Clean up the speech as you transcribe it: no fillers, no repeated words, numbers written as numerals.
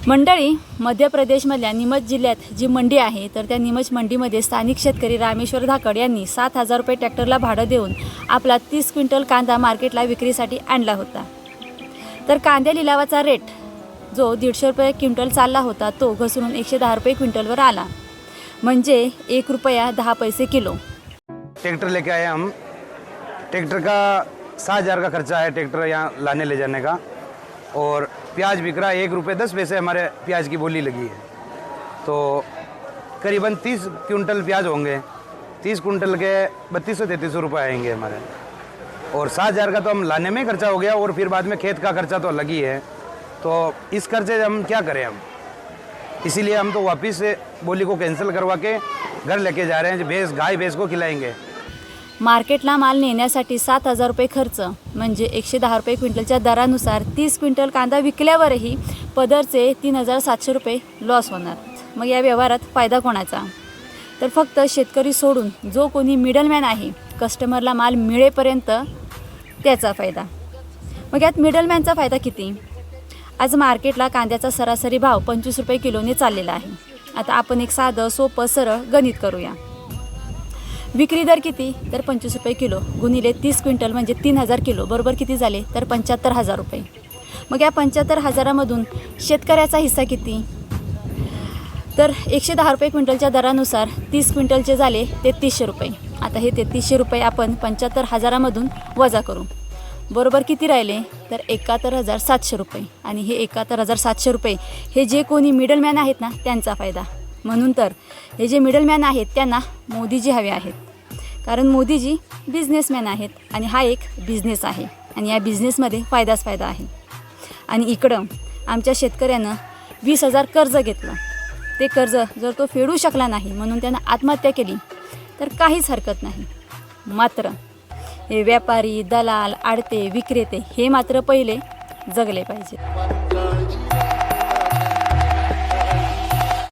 मंडळी, मध्य प्रदेशमधल्या नीमच जिल्ह्यात जी मंडी आहे तर त्या नीमच मंडीमध्ये स्थानिक शेतकरी रामेश्वर धाकड यांनी 7,000 रुपये ट्रॅक्टरला भाडं देऊन आपला 30 क्विंटल कांदा मार्केटला विक्रीसाठी आणला होता। तर कांद्या लिलावाचा रेट जो 150 रुपये क्विंटल चालला होता तो घसरून 110 रुपये क्विंटलवर आला, म्हणजे 1 रुपया 10 पैसे किलो। ट्रैक्टर लेके आए हम। ट्रैक्टर का 7,000 का खर्चा है ट्रैक्टर यहाँ लाने ले जाने का, और प्याज बिक रहा है 1 रुपये 10 पैसे हमारे प्याज की बोली लगी है। तो करीबन 30 क्विंटल प्याज होंगे, 30 क्विंटल के 3200-3300 रुपये आएंगे हमारे, और 7,000 का तो हम लाने में खर्चा हो गया, और फिर बाद में खेत का खर्चा तो अलग ही है। तो इस खर्चे हम क्या करें हम, इसीलिए हम तो वापस से बोली को कैंसिल करवा के घर लेके जा रहे हैं। भैंस गाय भैंस को खिलाएंगे। मार्केटला माल नेण्यासाठी 7,000 रुपये खर्च, म्हणजे 110 रुपये क्विंटलच्या दरानुसार 30 क्विंटल कांदा विकल्यावरही पदरचे 3,700 रुपये लॉस होणार। मग या व्यवहारात फायदा कोणाचा? तर फक्त शेतकरी सोडून जो कोणी मिडलमॅन आहे, कस्टमरला माल मिळेपर्यंत त्याचा फायदा। मग यात मिडलमॅनचा फायदा किती? आज मार्केटला कांद्याचा सरासरी भाव 25 रुपये किलोने चाललेला आहे। आता आपण एक साधं सोपं सरळ गणित करूया। विक्री दर किती? तर 25 रुपये किलो गुणिले 30 क्विंटल म्हणजे 3,000 किलो बरोबर किती झाले? तर 75,000 रुपये। मग या 75,000मधून शेतकऱ्याचा हिस्सा किती? तर 110 रुपये क्विंटलच्या दरानुसार 30 क्विंटलचे झाले 3300 रुपये। आता हे 3300 रुपये आपण 75,000मधून वजा करू, बरोबर किती राहिले? तर 71,700 रुपये। आणि हे 71,700 रुपये हे जे कोणी मिडलमॅन आहेत ना त्यांचा फायदा। म्हणून तर हे जे मिडलमॅन आहेत त्यांना मोदीजी हवे आहेत, कारण मोदीजी बिझनेसमॅन आहेत आणि हा एक बिझनेस आहे आणि या बिझनेसमध्ये फायदाच फायदा आहे। आणि इकडं आमच्या शेतकऱ्यानं 20,000 कर्ज घेतलं, ते कर्ज जर तो फेडू शकला नाही म्हणून त्यानं आत्महत्या केली तर काहीच हरकत नाही। मात्र हे व्यापारी, दलाल, आडते, विक्रेते हे मात्र पहिले जगले पाहिजे।